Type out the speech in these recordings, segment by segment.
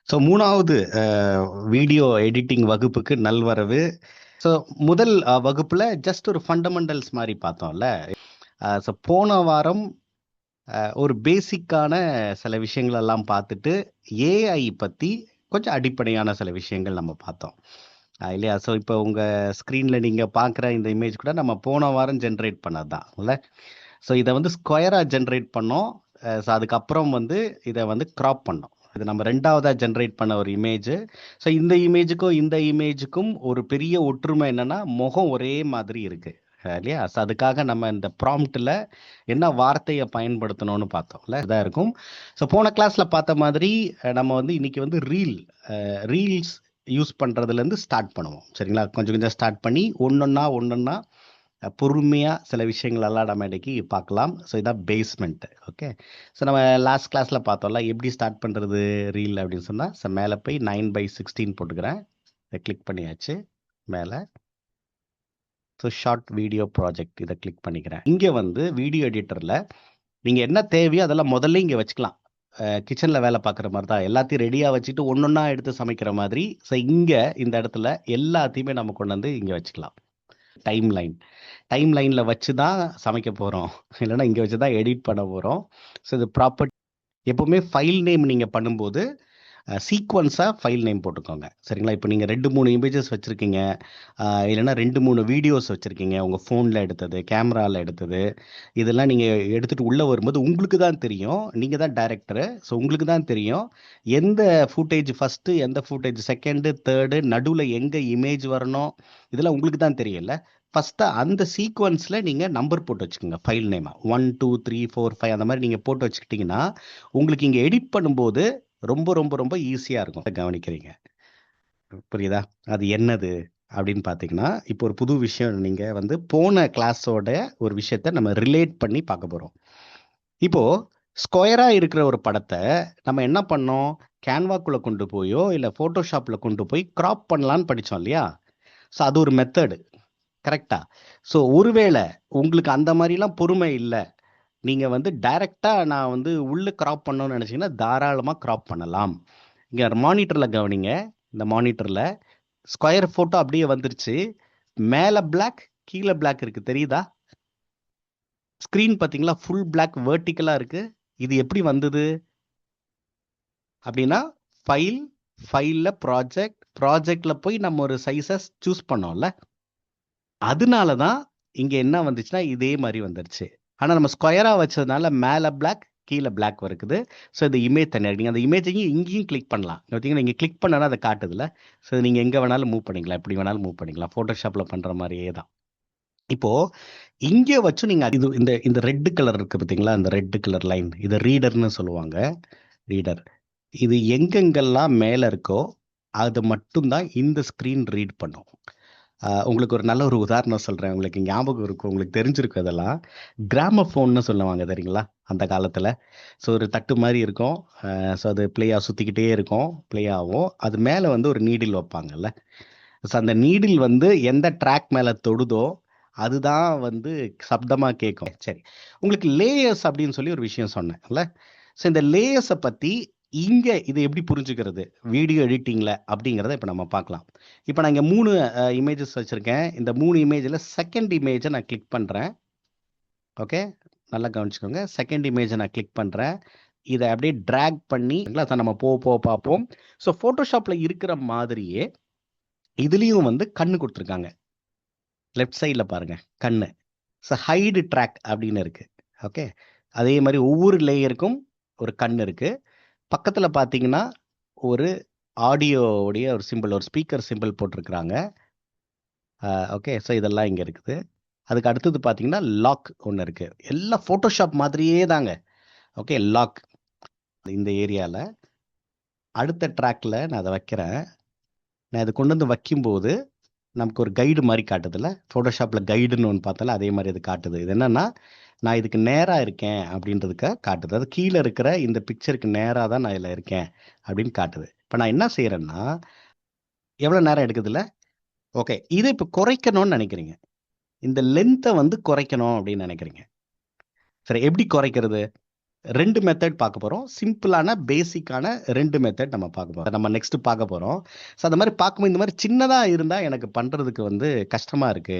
So 3வது video editing வகுப்புக்கு நல்வரவு. ஸோ முதல் வகுப்புல ஜஸ்ட் ஒரு ஃபண்டமெண்டல்ஸ் மாதிரி பார்த்தோம்ல. ஸோ போன வாரம் ஒரு பேசிக்கான சில விஷயங்கள் எல்லாம் பார்த்துட்டு ஏஐ பற்றி கொஞ்சம் அடிப்படையான சில விஷயங்கள் நம்ம பார்த்தோம் இல்லையா? ஸோ இப்போ உங்கள் ஸ்க்ரீனில் நீங்கள் பார்க்குற இந்த இமேஜ் கூட நம்ம போன வாரம் ஜென்ரேட் பண்ணது தான் இல்லை? ஸோ இதை வந்து ஸ்கொயராக ஜென்ரேட் பண்ணோம். ஸோ அதுக்கப்புறம் வந்து இதை வந்து க்ராப் பண்ணோம். இது நம்ம ரெண்டாவதாக ஜென்ரேட் பண்ண ஒரு இமேஜ். ஸோ இந்த இமேஜுக்கும் இந்த இமேஜுக்கும் ஒரு பெரிய ஒற்றுமை என்னன்னா முகம் ஒரே மாதிரி இருக்கு இல்லையா? ஸோ அதுக்காக நம்ம இந்த ப்ராம்ப்டில் என்ன வார்த்தையை பயன்படுத்தணும்னு பார்த்தோம்ல, இதாக இருக்கும். ஸோ போன கிளாஸில் பார்த்த மாதிரி நம்ம வந்து இன்னைக்கு வந்து ரீல்ஸ் யூஸ் பண்ணுறதுலேருந்து ஸ்டார்ட் பண்ணுவோம். சரிங்களா? கொஞ்சம் கொஞ்சம் ஸ்டார்ட் பண்ணி ஒன்றொன்னா பொறுமையாக சில விஷயங்களெல்லாம் நம்ம இன்றைக்கி பார்க்கலாம். ஸோ இதான் பேஸ்மெண்ட்டு. ஓகே. ஸோ நம்ம லாஸ்ட் கிளாஸில் பார்த்தோம்ல எப்படி ஸ்டார்ட் பண்ணுறது ரீல் அப்படின்னு சொன்னால், ஸோ மேலே போய் 9/16 போட்டுக்கிறேன். இதை கிளிக் பண்ணியாச்சு மேலே. ஸோ ஷார்ட் வீடியோ ப்ராஜெக்ட் இதை கிளிக் பண்ணிக்கிறேன். இங்கே வந்து வீடியோ எடிட்டரில் நீங்கள் என்ன தேவையோ அதெல்லாம் முதல்ல இங்கே வச்சுக்கலாம். கிச்சனில் வேலை பார்க்குற மாதிரி தான் எல்லாத்தையும் ரெடியாக வச்சுட்டு ஒன்றொன்னா எடுத்து சமைக்கிற மாதிரி. ஸோ இங்கே இந்த இடத்துல எல்லாத்தையுமே நம்ம கொண்டு வந்து இங்கே வச்சுக்கலாம். டைம் லைனில் வச்சு தான் சமைக்க போகிறோம், இல்லைன்னா இங்கே வச்சு தான் எடிட் பண்ண போகிறோம். ஸோ இது ப்ராப்பர்ட்டி எப்போவுமே ஃபைல் நேம் நீங்கள் பண்ணும்போது சீக்வன்ஸாக ஃபைல் நேம் போட்டுக்கோங்க. சரிங்களா? இப்போ நீங்கள் 2-3 இமேஜஸ் வச்சுருக்கீங்க, இல்லைன்னா 2-3 வீடியோஸ் வச்சுருக்கீங்க, உங்கள் ஃபோனில் எடுத்தது, கேமராவில் எடுத்தது, இதெல்லாம் நீங்கள் எடுத்துகிட்டு உள்ளே வரும்போது உங்களுக்கு தான் தெரியும். நீங்கள் தான் டைரக்டரு. ஸோ உங்களுக்கு தான் தெரியும் எந்த ஃபுட்டேஜ் ஃபஸ்ட்டு, எந்த ஃபுட்டேஜ் செகண்டு, தேர்டு, நடுவில் எங்கே இமேஜ் வரணும், இதெல்லாம் உங்களுக்கு தான் தெரியும்ல. ஃபஸ்ட்டாக அந்த சீக்வன்ஸில் நீங்கள் நம்பர் போட்டு வச்சுக்கோங்க. ஃபைல் நேமாக 1 2 3 4 5 அந்த மாதிரி நீங்கள் போட்டு வச்சுக்கிட்டிங்கன்னா உங்களுக்கு இங்கே எடிட் பண்ணும்போது ரொம்ப ரொம்ப ரொம்ப ஈஸியாக இருக்கும். கவனிக்கிறீங்க, புரியுதா? அது என்னது அப்படின்னு பார்த்தீங்கன்னா, இப்போ ஒரு புது விஷயம் நீங்கள் வந்து போன கிளாஸோட ஒரு விஷயத்த நம்ம ரிலேட் பண்ணி பார்க்க போகிறோம். இப்போது ஸ்கொயராக இருக்கிற ஒரு படத்தை நம்ம என்ன பண்ணோம்? கேன்வாக்குள்ளே கொண்டு போயோ இல்லை ஃபோட்டோஷாப்பில் கொண்டு போய் க்ராப் பண்ணலான்னு படித்தோம் இல்லையா? ஸோ அது ஒரு மெத்தடு, கரெக்டா? ஸோ ஒருவேளை உங்களுக்கு அந்த மாதிரிலாம் பொறுமை இல்லை, நீங்கள் வந்து டைரெக்டாக நான் வந்து உள்ளே க்ராப் பண்ணணும்னு நினச்சிங்கன்னா தாராளமாக க்ராப் பண்ணலாம். இங்கே மானிட்டரில் கவனிங்க. இந்த மானிட்டரில் ஸ்கொயர் ஃபோட்டோ அப்படியே வந்துருச்சு. மேலே பிளாக், கீழே பிளாக் இருக்குது, தெரியுதா? ஸ்க்ரீன் பார்த்தீங்களா? ஃபுல் பிளாக் வேர்ட்டிக்கலாக இருக்குது. இது எப்படி வந்தது அப்படின்னா, ஃபைலில் ப்ராஜெக்டில் போய் நம்ம ஒரு சைஸை சூஸ் பண்ணோம்ல, அதனால தான் இங்கே என்ன வந்துச்சுன்னா இதே மாதிரி வந்துருச்சு. ஆனால் நம்ம ஸ்கொயராக வச்சதுனால மேலே பிளாக், கீழே பிளாக் வருது. ஸோ இந்த இமேஜ் தனியாக நீங்கள் அந்த இமேஜையும் இங்கேயும் கிளிக் பண்ணலாம். பார்த்தீங்கன்னா இங்கே கிளிக் பண்ணனா அதை காட்டுதுல. ஸோ நீங்கள் எங்கே வேணாலும் மூவ் பண்ணிக்கலாம், எப்படி வேணாலும் மூவ் பண்ணிக்கலாம். ஃபோட்டோஷாப்பில் பண்ணுற மாதிரியே தான். இப்போது இங்கே வச்சு நீங்கள் இது இந்த இந்த ரெட்டு கலர் இருக்குது பார்த்தீங்களா? இந்த ரெட்டு கலர் லைன், இதை ரீடர்னு சொல்லுவாங்க. ரீடர் இது எங்கெங்கெல்லாம் மேலே இருக்கோ அது மட்டும்தான் இந்த ஸ்க்ரீன் ரீட் பண்ணும். உங்களுக்கு ஒரு நல்ல ஒரு உதாரணம் சொல்கிறேன். உங்களுக்கு ஞாபகம் இருக்கும், உங்களுக்கு தெரிஞ்சிருக்கும் அதெல்லாம். கிராமஃபோன்னு சொல்லுவாங்க தெரியுங்களா? அந்த காலத்தில். ஸோ ஒரு தட்டு மாதிரி இருக்கும். ஸோ அது ப்ளேயாக சுற்றிக்கிட்டே இருக்கும், ப்ளே ஆகும். அது மேலே வந்து ஒரு நீடில் வைப்பாங்கல்ல. ஸோ அந்த நீடில் வந்து எந்த ட்ராக் மேலே தொடுதோ அதுதான் வந்து சப்தமாக கேட்கும். சரி, உங்களுக்கு லேயர்ஸ் அப்படின்னு சொல்லி ஒரு விஷயம் சொன்னேன்ல. ஸோ இந்த லேயர்ஸை பற்றி இங்கே இதை எப்படி புரிஞ்சுக்கிறது வீடியோ எடிட்டிங்கில் அப்படிங்கிறத இப்போ நம்ம பார்க்கலாம். இப்போ நான் இங்கே 3 இமேஜஸ் வச்சுருக்கேன். இந்த 3 இமேஜில் செகண்ட் இமேஜை நான் கிளிக் பண்ணுறேன். ஓகே, நல்லா கவனிச்சுக்கோங்க. செகண்ட் இமேஜை நான் கிளிக் பண்ணுறேன். இதை அப்படியே ட்ராக் பண்ணி அதை நம்ம போக போக பார்ப்போம். ஸோ ஃபோட்டோஷாப்பில் இருக்கிற மாதிரியே இதுலேயும் வந்து கண்ணு கொடுத்துருக்காங்க. லெஃப்ட் சைடில் பாருங்கள், கண்ணு. ஸோ ஹைடு ட்ராக் அப்படின்னு இருக்குது. ஓகே, அதே மாதிரி ஒவ்வொரு லேயருக்கும் ஒரு கண் இருக்குது. பக்கத்தில் பார்த்தீங்கன்னா ஒரு ஆடியோவுடைய ஒரு சிம்பிள், ஒரு ஸ்பீக்கர் சிம்பிள் போட்டிருக்கிறாங்க. ஓகே, ஸோ இதெல்லாம் இங்கே இருக்குது. அதுக்கு அடுத்தது பார்த்தீங்கன்னா லாக் ஒன்று இருக்குது. எல்லாம் ஃபோட்டோஷாப் மாதிரியே தாங்க. ஓகே, லாக் இந்த ஏரியாவில் அடுத்த ட்ராக்கில் நான் அதை வைக்கிறேன். நான் இதை கொண்டு வந்து வைக்கும்போது நமக்கு ஒரு கைடு மாதிரி காட்டுதில்ல. ஃபோட்டோஷாப்பில் கைடுன்னு ஒன்று பார்த்தால அதே மாதிரி இது காட்டுது. இது என்னென்னா நான் இதுக்கு நேராக இருக்கேன் அப்படின்றதுக்காக காட்டுது. அது கீழே இருக்கிற இந்த பிக்சருக்கு நேராக தான் நான் இதில் இருக்கேன் அப்படின்னு காட்டுது. இப்போ நான் என்ன செய்கிறேன்னா, எவ்வளோ நேரம் எடுக்குதுல்ல? ஓகே, இதை இப்போ குறைக்கணும்னு நினைக்கிறீங்க. இந்த லென்த்தை வந்து குறைக்கணும் அப்படின்னு நினைக்கிறீங்க. சரி, எப்படி குறைக்கிறது? 2 மெத்தட் பார்க்க போறோம். சிம்பிளான, பேசிக்கான 2 மெத்தட் நம்ம பார்க்க போறோம். நம்ம நெக்ஸ்ட் பார்க்க போறோம். ஸோ அந்த மாரி பார்க்கும்போது இந்த மாரி சின்னதா இருந்தா எனக்கு பண்றதுக்கு வந்து கஷ்டமா இருக்கு.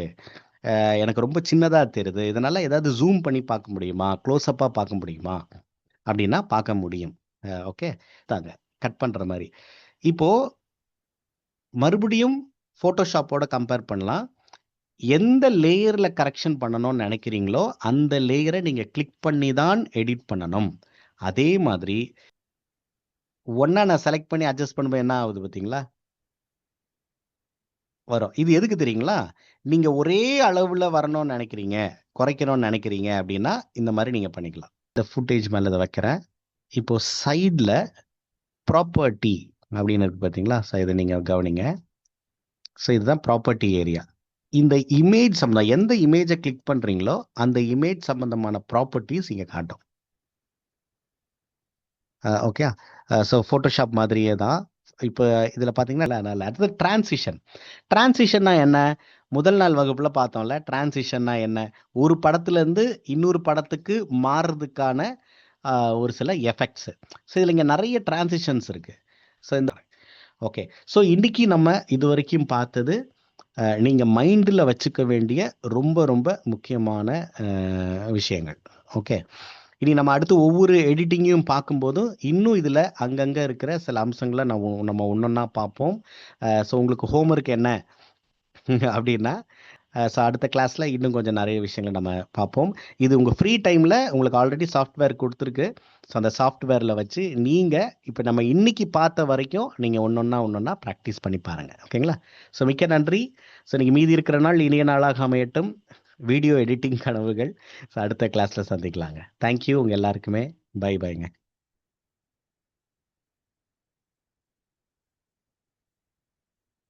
எனக்கு ரொம்ப சின்னதா தெரியுது. இதனால ஏதாவது ஜூம் பண்ணி பார்க்க முடியுமா? க்ளோஸ் அப்பா பார்க்க முடியுமா? அப்படின்னா பார்க்க முடியும். ஓகே. தாங்க கட் பண்ற மாரி. இப்போ மறுபடியும் Photoshopஓட கம்பேர் பண்ணலாம். எந்த லேயர்ல கரெக்ஷன் பண்ணணும்னு நினைக்கிறீங்களோ, அந்த லேயர நீங்க கிளிக் பண்ணி தான் எடிட் பண்ணணும். அதே மாதிரி ஒண்ணா நான் செலக்ட் பண்ணி அட்ஜஸ்ட் பண்ணும்போது என்ன ஆகுது பார்த்தீங்களா? வரும். இது எதுக்கு தெரியுங்களா? நீங்க ஒரே அளவுல வரணும்னு நினைக்கிறீங்க, குறைக்கணும்னு நினைக்கிறீங்க அப்படின்னா, இந்த மாரி நீங்க பண்ணிக்கலாம். இந்த ஃபுட்டேஜ் மேல இத வைக்கிறேன். இப்போ சைட்ல ப்ராப்பர்ட்டி அப்படின்னு இருக்கு பார்த்தீங்களா? ஸோ இத நீங்க கவனிங்க. ஸோ இதுதான் ப்ராப்பர்ட்டி ஏரியா. இந்த இமேஜ் சம்மந்தம் எந்த இமேஜ கிளிக் பண்றீங்களோ, அந்த இமேஜ் சம்பந்தமான ப்ராப்பர்ட்டீஸ் இங்க காட்டும். ஓகே. ஸோ ஃபோட்டோஷாப் மாதிரியே தான். இப்ப இதுல பார்த்தீங்கன்னா, அடுத்தது டிரான்சிஷன். டிரான்சிஷன்னா என்ன? முதல் நாள் வகுப்புல பார்த்தோம்ல. டிரான்சிஷன்னா என்ன? ஒரு படத்துலருந்து இன்னொரு படத்துக்கு மாறுறதுக்கான அ ஒரு சில எஃபெக்ட்ஸ். ஸோ இதுல இங்க நெறைய டிரான்சிஷன்ஸ் இருக்கு. ஸோ இந்த ஓகே. ஸோ இன்னைக்கு நம்ம இதுவரைக்கும் பார்த்தது, நீங்க மைண்ட்ல வச்சுக்க வேண்டிய ரொம்ப ரொம்ப முக்கியமான விஷயங்கள். ஓகே. இனி நம்ம அடுத்து ஒவ்வொரு எடிட்டிங்கையும் பார்க்கும்போதும், இன்னும் இதுல அங்கங்க இருக்கிற சில அம்சங்கள நம்ம ஒண்ணொண்ணா பார்ப்போம். ஸோ உங்களுக்கு ஹோம்வொர்க் என்ன அப்படின்னா, ஸோ அடுத்த கிளாஸ்ல இன்னும் கொஞ்சம் நெறைய விஷயங்கள் நம்ம பார்ப்போம். இது உங்க ஃப்ரீ டைம்ல உங்களுக்கு ஆல்ரெடி சாஃப்ட்வேர் குடுத்துருக்கு. ஸோ அந்த சாஃப்ட்வேர்ல வச்சு நீங்க இப்ப நம்ம இன்னைக்கு பார்த்த வரைக்கும் நீங்க ஒண்ணொண்ணா பிராக்டிஸ் பண்ணி பாருங்க. ஓகேங்களா? ஸோ மிக்க நன்றி. ஸோ இன்னைக்கு மீதி இருக்கிற நாள் இனிய நாளாக அமையட்டும். வீடியோ எடிட்டிங் கனவுகள். ஸோ அடுத்த கிளாஸ்ல சந்திக்கலாங்க. தேங்க் யூ உங்க எல்லாருக்குமே. பை பைங்க.